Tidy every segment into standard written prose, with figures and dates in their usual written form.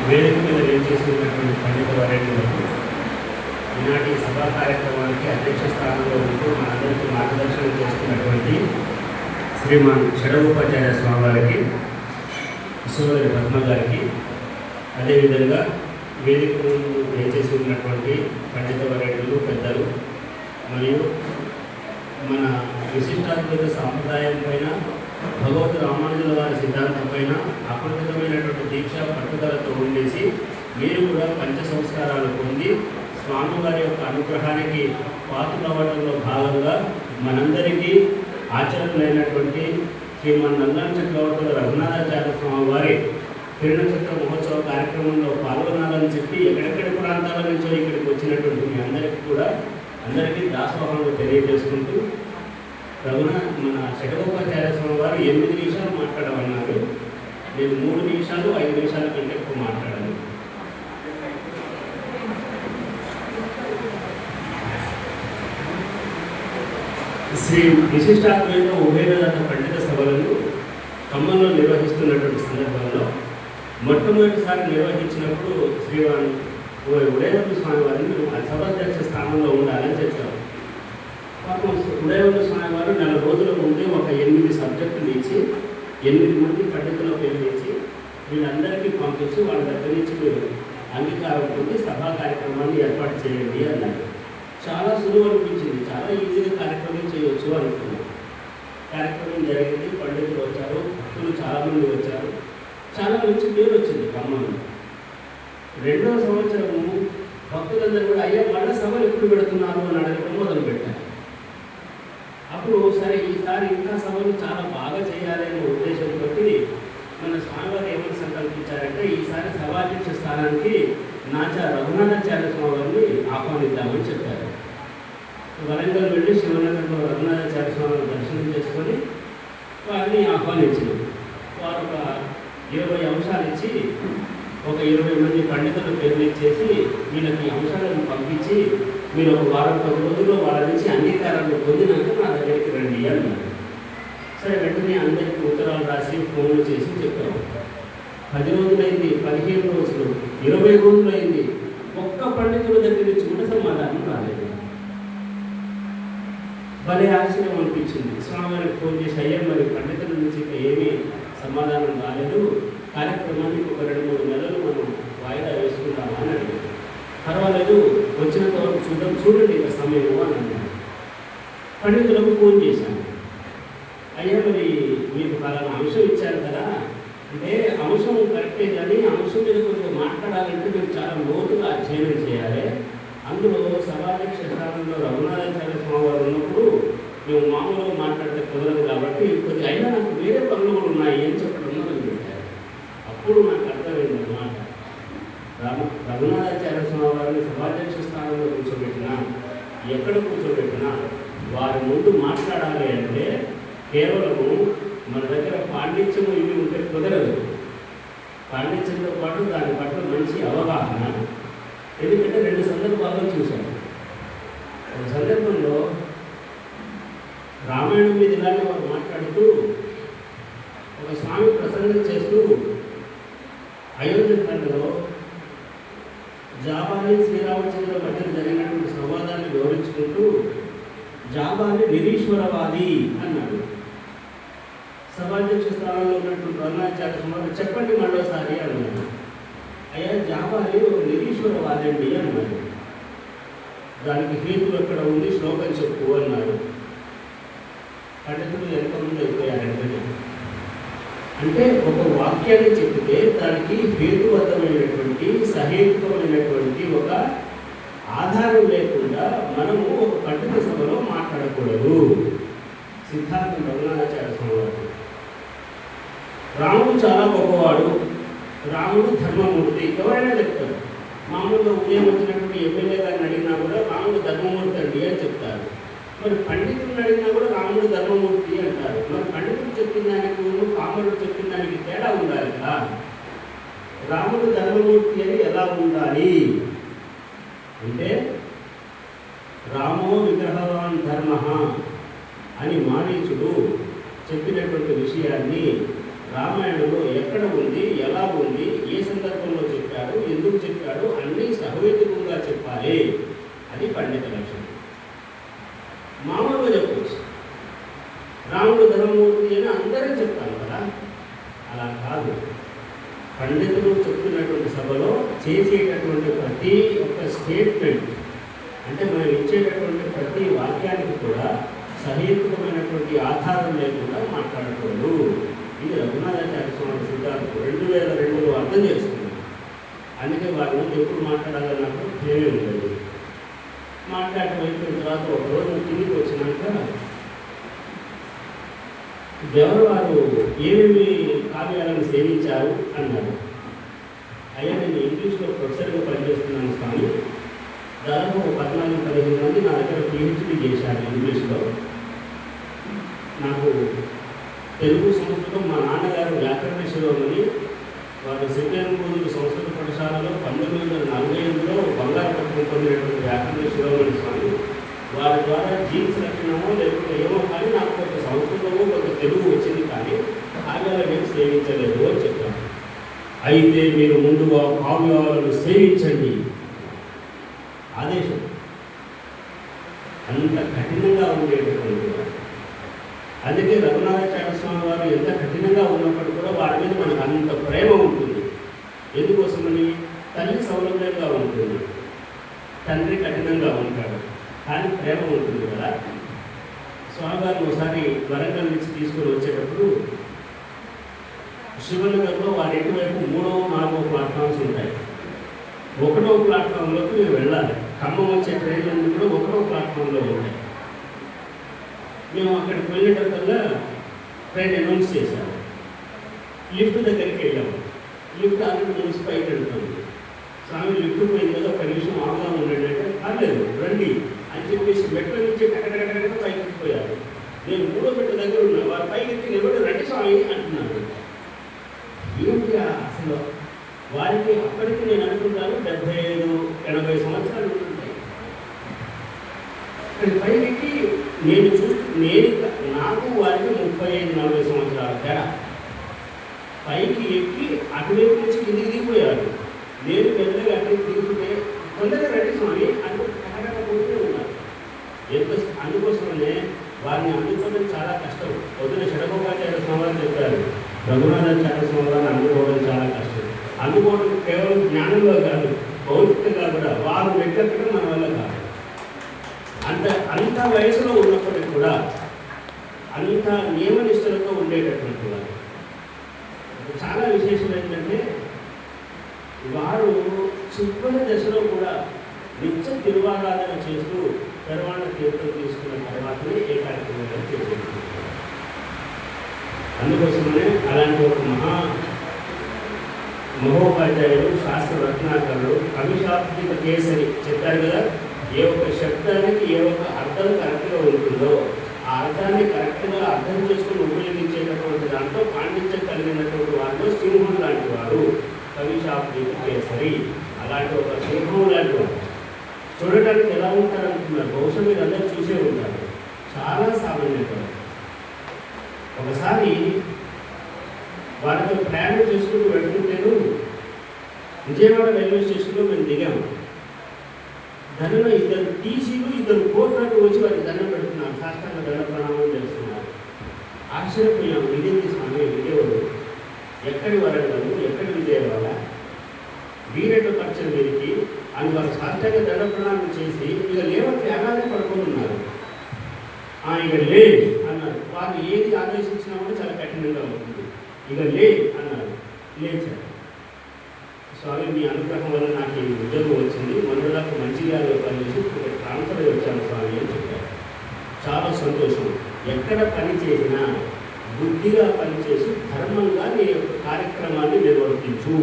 వేదిక మీద వేచేసినటువంటి పండిత వరేణ్యులకు ఈనాటి సభా కార్యక్రమానికి అధ్యక్ష స్థానంలో ఉంటూ మనందరికీ మార్గదర్శనం చేస్తున్నటువంటి శ్రీమాన్ షడగోపాచార్య స్వామి వారికి, సోదరి పద్మ గారికి, అదేవిధంగా వేదిక ముందు వేచేసి ఉన్నటువంటి పండిత వరేణ్యులు, పెద్దలు మరియు మన విశిష్టాద్వైత సాంప్రదాయం పైన, భగవత్ రామానుజుల వారి సిద్ధాంతం పైన అపరిమితమైనటువంటి దీక్ష పట్టుదలతో ఉండేసి మీరు కూడా పంచ సంస్కారాలు పొంది స్వామివారి యొక్క అనుగ్రహానికి పాత్రలవ్వడంలో భాగంగా మనందరికీ ఆచరణలైనటువంటి శ్రీమన్ నందన చక్రవర్తుల రఘునాథాచార్య స్వామి వారి కిరణచక్ర మహోత్సవ కార్యక్రమంలో పాల్గొనాలని చెప్పి ఎక్కడెక్కడి ప్రాంతాల నుంచో ఇక్కడికి వచ్చినటువంటి మీ అందరికీ కూడా దాసోహంగా తెలియజేసుకుంటూ మన షడగోపాచార్య స్వామి వారు 8 నిమిషాలు మాట్లాడమన్నారు. నేను 3 నిమిషాలు 5 నిమిషాల కంటే ఎక్కువ మాట్లాడాను. శ్రీ విశిష్టాద్వైత ఉభయవేదాంత పండిత సభలను ఖమ్మంలో నిర్వహిస్తున్నటువంటి సందర్భంలో మొట్టమొదటిసారి నిర్వహించినప్పుడు శ్రీవాణి ఉదయవంత స్వామి వారిని సభాధ్యక్ష స్థానంలో ఉండాలని చెప్పారు. పాపం ఉదయవంత స్వామి వారు 4 రోజుల ముందే ఒక 8 సబ్జెక్టులు ఇచ్చి 8 మంది పండితుల పేర్లు ఇచ్చి వీళ్ళందరికీ పంపించి వాళ్ళ దగ్గర నుంచి మీరు అంగీకారం పొంది సభా కార్యక్రమాన్ని ఏర్పాటు చేయండి అన్నారు. చాలా సులువు అనిపించింది, చాలా ఈజీగా కార్యక్రమం చేయవచ్చు అనుకున్నాం. కార్యక్రమం జరిగింది, పండితులు వచ్చారు, భక్తులు చాలామంది వచ్చారు, చాలా మంచి పేరు వచ్చింది ఖమ్మంలో. 2వ సంవత్సరము భక్తులందరూ కూడా అయ్యా మళ్ళీ సభలు ఎప్పుడు పెడుతున్నారు అని అడగడం మొదలుపెట్టారు. అప్పుడు సరే ఈసారి ఇంకా సభలు చాలా బాగా చేయాలి అనే ఉద్దేశంతో మన స్వామివారు ఏమని సంకల్పించారంటే ఈసారి సభాధ్యక్ష స్థానానికి రఘునాథాచార్య స్వామి వారిని ఆహ్వానిద్దామని చెప్పారు. వరంగల్ వెళ్ళి శివనగర్లో రఘునాథాచార్య స్వామిని దర్శనం చేసుకొని వారిని ఆహ్వానించినారు. వారు ఒక 20 అంశాలు ఇచ్చి ఒక 20 మంది పండితుల పేర్లు ఇచ్చేసి వీళ్ళకి అంశాలను పంపించి మీరు ఒక వారం 10 రోజుల్లో వాళ్ళ నుంచి అంగీకారాన్ని పొందినాక నా దగ్గరికి రండి అన్నారు. సరే వెంటనే అందరికీ ఉత్తరాలు రాసి ఫోన్లు చేసి చెప్పాము. 10 రోజులైంది, 15 రోజులు, 20 రోజులైంది, ఒక్క పండితుల దగ్గర నుంచి కూడా సమాధానం రాలేదు. భలే ఆశ్చర్యం అనిపించింది. స్వామివారికి ఫోన్ చేసి అయ్యా మరి పండితుల నుంచి ఏమీ సమాధానం రాలేదు, కార్యక్రమానికి ఒక 2-3 నెలలు మనం వాయిదా వేసుకుందామని అడిగారు. పర్వాలేదు వచ్చినంత వరకు చూడండి ఇక సమయం అని అన్నారు. పండితులకు ఫోన్ చేశాను, అయ్యా మరి మీకు పలానా అంశం ఇచ్చారు కదా, అంటే అంశం కరెక్టే కానీ అంశం మీద కొంచెం మాట్లాడాలంటే మీరు చాలా లోతుగా అధ్యయనం చేయాలి. అందులో సభాధ్యక్ష స్థానంలో రఘునాథాచార్య స్వామి వారు ఉన్నప్పుడు మేము మామూలుగా మాట్లాడితే కుదరదు కాబట్టి కొద్దిగా అయినా నాకు వేరే పనులు కూడా ఉన్నాయి అని చెప్పడం మొదలుపెట్టారు. అప్పుడు నాకు అర్థమైందన్నమాట, రఘునాథాచార్య స్వామి వారిని సభాధ్యక్ష స్థానంలో కూర్చోబెట్టినా ఎక్కడ కూర్చోబెట్టినా వారి ముందు మాట్లాడాలి అంటే కేవలము మన దగ్గర పాండిత్యము ఇవి ఉంటే కుదరదు. పాండిత్యంతో పాటు దాని పట్ల మంచి అవగాహన. ఎందుకంటే 2 సందర్భాల్లో చూశాను. ఒక సందర్భంలో రామాయణం మీద ఇలాగే వారు మాట్లాడుతూ ఒక స్వామి ప్రసంగం చేస్తూ అయోధ్యకాండలో జాబాలి శ్రీరామచంద్ర మధ్య జరిగినటువంటి సంవాదాన్ని వివరించుకుంటూ జాబాలి నిరీశ్వరవాది అన్నాడు. సభాధ్యక్ష స్థానంలో ఉన్నటువంటి రఘునాథాచార్య స్వామి చెప్పండి మరోసారి అన్నాడు. అయ్యా జాబాలి ఒక నిరీశ్వరవాది అండి అన్నాడు. దానికి హేతు ఎక్కడ ఉంది, శ్లోకం చెప్పు అన్నాడు. పండితులు ఎంతమంది అయిపోయారంటే అంటే ఒక వాక్యాన్ని చెప్తే దానికి హేతుబద్ధమైనటువంటి సహేతుకమైనటువంటి ఒక ఆధారం లేకుండా మనము ఒక పండిత సభలో మాట్లాడకూడదు. సిద్ధాంతం రఘునాథాచార్య స్వామి వారు. రాముడు చాలా గొప్పవాడు, రాముడు ధర్మమూర్తి ఎవరైనా చెప్తారు. మామూలుగా ఉదయం వచ్చినటువంటి ఎమ్మెల్యే గారిని అడిగినా కూడా రాముడు ధర్మమూర్తి అండి అని చెప్తారు. మరి పండితులను అడిగినా కూడా రాముడు ధర్మమూర్తి అంటారు. మరి పండితుడు చెప్పిన దానికి పామరుడు చెప్పిన దానికి తేడా ఉండాలి కదా. రాముడు ధర్మమూర్తి అని ఎలా ఉండాలి అంటే రామో విగ్రహవాన్ ధర్మ అని మారీచుడు చెప్పినటువంటి విషయాన్ని రామాయణంలో ఎక్కడ ఉంది, ఎలా ఉంది, ఏ సందర్భంలో చెప్పారు అలా కాదు. పండితులు చెప్తున్నటువంటి సభలో చేసేటటువంటి ప్రతి ఒక్క స్టేట్మెంట్, అంటే మనం ఇచ్చేటటువంటి ప్రతి వాక్యానికి కూడా సహేతుకమైనటువంటి ఆధారం లేకుండా మాట్లాడకూడదు. ఇది రఘునాథాచార్య స్వామి సిద్ధాంతం 2002లో అర్థం చేసుకున్నాం. అందుకే వారి ముందు ఎప్పుడు మాట్లాడాలన్నప్పుడు ఏమీ ఉండదు. మాట్లాడటం అయిపోయిన తర్వాత ఒకరోజు తిరిగి వచ్చినాక ఎవరు వారు ఏమేమి కావ్యాలను సేవించారు అన్నారు. అయ్యా, నేను ఇంగ్లీష్లో ప్రొఫెసర్గా పనిచేస్తున్నాను స్వామి. దాదాపు 14-15 మంది నా దగ్గర పిహెచ్డీ చేశారు ఇంగ్లీష్లో. నాకు తెలుగు సంస్కృతం మా నాన్నగారు వ్యాకరణ శిరోమణి. వారు శ్రీరంగపూడి సంస్కృత పాఠశాలలో 1945లో బంగారు పథకం పొందినటువంటి వ్యాకరణ శిరోమణి స్వామి. వారి ద్వారా జీన్స్ లక్షణమో లేకపోతే ఏమో కానీ నాకు కొంత సంస్కృతమో కొంత తెలుగు వచ్చింది, కానీ కావ్యాలను ఏం సేవించలేదు అని చెప్పాను. అయితే మీరు ముందుగా కావ్యాలను సేవించండి ఆదేశం. అంత కఠినంగా ఉండేటటువంటి. అందుకే రఘునాథాచార్య స్వామి వారు ఎంత కఠినంగా ఉన్నప్పటికీ కూడా వారి మీద మనకు అంత ప్రేమ ఉంటుంది. ఎందుకోసమని? తల్లి సౌలభ్యంగా ఉంటుంది, తండ్రి కఠినంగా ఉంటాడు, కానీ ప్రేమ ఉంటుంది కదా. స్వామివారిని ఒకసారి వరంగల్ నుంచి తీసుకొని వచ్చేటప్పుడు శివనగర్లో వారి ఇటువైపు 3వ 4వ ప్లాట్ఫామ్స్ ఉంటాయి. 1వ ప్లాట్ఫామ్లోకి మేము వెళ్ళాలి. ఖమ్మం వచ్చే ట్రైన్లన్నీ కూడా 1వ ప్లాట్ఫామ్లో ఉంటాయి. మేము అక్కడికి వెళ్ళేటప్పుడల్లా ట్రైన్ అనౌన్స్ చేశాము. లిఫ్ట్ దగ్గరికి వెళ్ళాము. లిఫ్ట్ ఆల్రెడీ నుంచి పైకి వెళ్తుంది. స్వామి లిఫ్ట్ పోయింది కదా, 10 నిమిషం ఆగుగా ఉండండి అంటే కాలేదు రండి అని చెప్పేసి మెట్ల నుంచి కట్టకట్టకట్ట పైకి ఎక్కిపోయారు. నేను 3వ మెట్ల దగ్గర ఉన్నా. వారు పైకి ఎక్కి నిలబడి రండి స్వామి అంటున్నారు. ఏమిటి అసలు వారికి అప్పటికి నేను అనుకుంటాను 75-80 సంవత్సరాలు ఉంటుంటాయి. అక్కడి పైకి నేను నాకు వారికి 35-40 సంవత్సరాల తేడా. పైకి ఎక్కి అటువైపు నుంచి కిందికి దిగిపోయారు. నేను పెద్దగా అటువైపు దిగుతుంటే తొందరగా రండి స్వామి అంటూ కట్టకపోతూనే ఉన్నారు. అందుకోసమనే వారిని అందుకోవడం చాలా కష్టం. పొద్దున షడగోపాచార్య స్వామి చెప్పారు, రఘునాథాచార్య స్వామిని అందుకోవడం చాలా కష్టం. అందుకోవడం కేవలం జ్ఞానంలో కాదు, భౌతికంగా కూడా. వారు వ్యక్తిగతంగా మన వల్ల కాదు. అంత వయసులో ఉన్నప్పటికీ కూడా అంత నియమనిష్టలతో ఉండేటటువంటి వారు. చాలా విశేషం ఏంటంటే వారు చివరి దశలో కూడా నిత్య తిరువారాధన చేస్తూ పెరవాళ్ళ తీర్థం తీసుకున్న తర్వాతనే ఏ కార్యక్రమాలు చేసేది. అందుకోసమనే అలాంటి ఒక మహోపాధ్యాయుడు, శాస్త్ర రత్నాకరుడు, కవిశాబ్దిక కేసరి చెప్పారు కదా. ఏ ఒక్క శబ్దానికి ఏ ఒక్క అర్థం కరెక్ట్గా ఉంటుందో ఆ అర్థాన్ని కరెక్ట్గా అర్థం చేసుకుని ఉపయోగించేటటువంటి దాంట్లో పాండిత్యం కలిగినటువంటి వారిలో సింహం లాంటి వారు కవిశాబ్దిక కేసరి. అలాంటి ఒక సింహం లాంటి వారు. చూడటానికి ఎలా ఉంటారనుకున్నారు? బహుశా మీరు అందరూ చూసే ఉంటారు. చాలా సామాన్యత. ఒకసారి వారితో ప్రయాణం చేసుకుంటూ వెళ్తుంటేను విజయవాడ రైల్వే స్టేషన్లో మేము దిగాము. దండలో 2 టీసీలు 2 కోట్లకు వచ్చి వారికి దండం పెడుతున్నారు. శాస్త్రంగా దండ ప్రణామం చేస్తున్నారు. ఆశ్చర్యపోయాము. ఇదేంటి స్వామి, విజయవాడు ఎక్కడి వరంగల్, ఎక్కడి విజయవాడ, వీరెడ్డు ఖర్చులు వీరికి అని వారు శాస్త్రంగా దండ ప్రణామం చేసి ఇక లేవట్టి అలానే పడుకుంటున్నారు. ఇక లే అన్నారు. వారు ఏది ఆదేశించినా కూడా చాలా కఠినంగా ఉంటుంది. ఇక లే అన్నారు. లేచారు. స్వామి మీ అనుగ్రహం వల్ల నాకు ఈ ఉద్యోగం వచ్చింది, మొన్నదాకా మంచిర్యాలలో పనిచేసి ఇక్కడ ట్రాన్స్ఫర్ వచ్చాను స్వామి అని చెప్పారు. చాలా సంతోషం. ఎక్కడ పని చేసినా బుద్ధిగా పనిచేసి ధర్మంగా నీ యొక్క కార్యక్రమాన్ని నిర్వర్తించు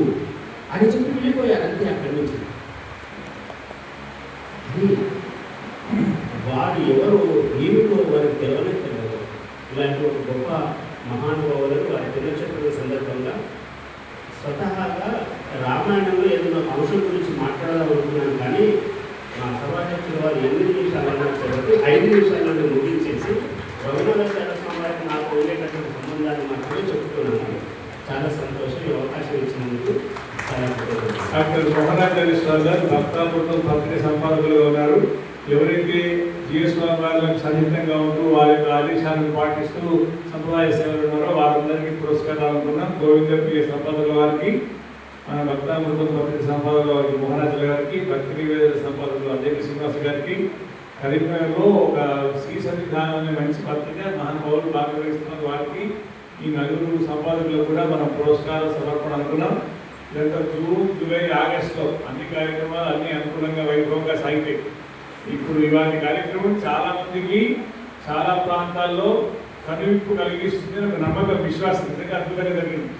అని చెప్పి వెళ్ళిపోయారు. అంతే. అక్కడి నుంచి వారు ఎవరు ఏమిటో వారికి తెలియలేదు. ఇలాంటి ఒక గొప్ప మహానుభావులను వారి దినచర్య సందర్భంగా స్వతహాగా రామాయణంలో ఏదైనా అంశం గురించి మాట్లాడాలనుకున్నాను, కానీ మా సభాధ్యక్షులు వారు 8 నిమిషాలు అన్నారు కాబట్టి 5 నిమిషాలను ముగించేసి రఘునాథాచార్య స్వామి వారికి నాకు ఉండేటటువంటి సంబంధాన్ని మాత్రమే చెప్తున్నాను. చాలా సంతోషం. ఈ అవకాశం ఇచ్చినందుకు చాలా డాక్టర్ మోహనాచార్య గారు భక్తాపురం పత్రిక సంపాదకులుగా ఉన్నారు. ఎవరైతే జీఎస్వామి గారులకు సన్నిహితంగా ఉంటూ వారి యొక్క ఆదేశాలను పాటిస్తూ సంప్రదాయ సేవలు ఉన్నారో వారందరికీ పురస్కారాలు అనుకున్నాం. గోవిందప్రియ సంపాదకుల వారికి, మన భక్తామృతం పత్రిక సంపాదకుల వారికి మోహనాచార్య గారికి, భక్తి నివేదన సంపాదకులు అజయ్ శ్రీనివాస్ గారికి, కరీంనగర్లో ఒక శ్రీ సన్నిధానం అనే మంచి పత్రిక మహానుభావులు భాగవహిస్తున్న వారికి, ఈ నలుగురు సంపాదకులకు కూడా మనం పురస్కార సమర్పణ అనుకున్నాం. ఇదంతా జూన్, జూలై, ఆగస్టులో అన్ని కార్యక్రమాలు అన్ని అనుకూలంగా వైభవంగా సాగితాయి. ఇప్పుడు ఇవాటి కార్యక్రమం చాలా మందికి చాలా ప్రాంతాల్లో కనువిప్పు కలిగిస్తుంది ఒక నమ్మకం, విశ్వాసం నిజంగా అద్భుతంగా జరిగింది.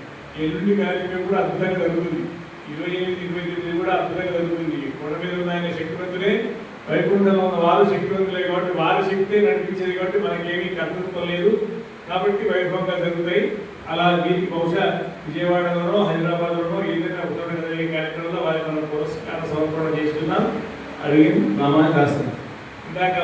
ఎల్లుండి కార్యక్రమం కూడా అద్భుతంగా జరుగుతుంది. 28, 29 కూడా అద్భుతంగా జరుగుతుంది. కొండ మీద ఉన్న ఆయన శక్తివంతులే, వైకుంఠంలో ఉన్న వారు శక్తివంతులే కాబట్టి వారి శక్తే నడిపించేది కాబట్టి మనకేమీ కర్తృత్వం లేదు కాబట్టి వైభవంగా జరుగుతాయి. అలా దీనికి బహుశా విజయవాడలోనో హైదరాబాద్లోనో ఏదైనా ఉత్తర జరిగే కార్యక్రమంలో వారికి మనం పురస్కార సమర్పణ చేస్తున్నాం. అడిగి నామాన్ని రాస్తున్నాం. ఇందాక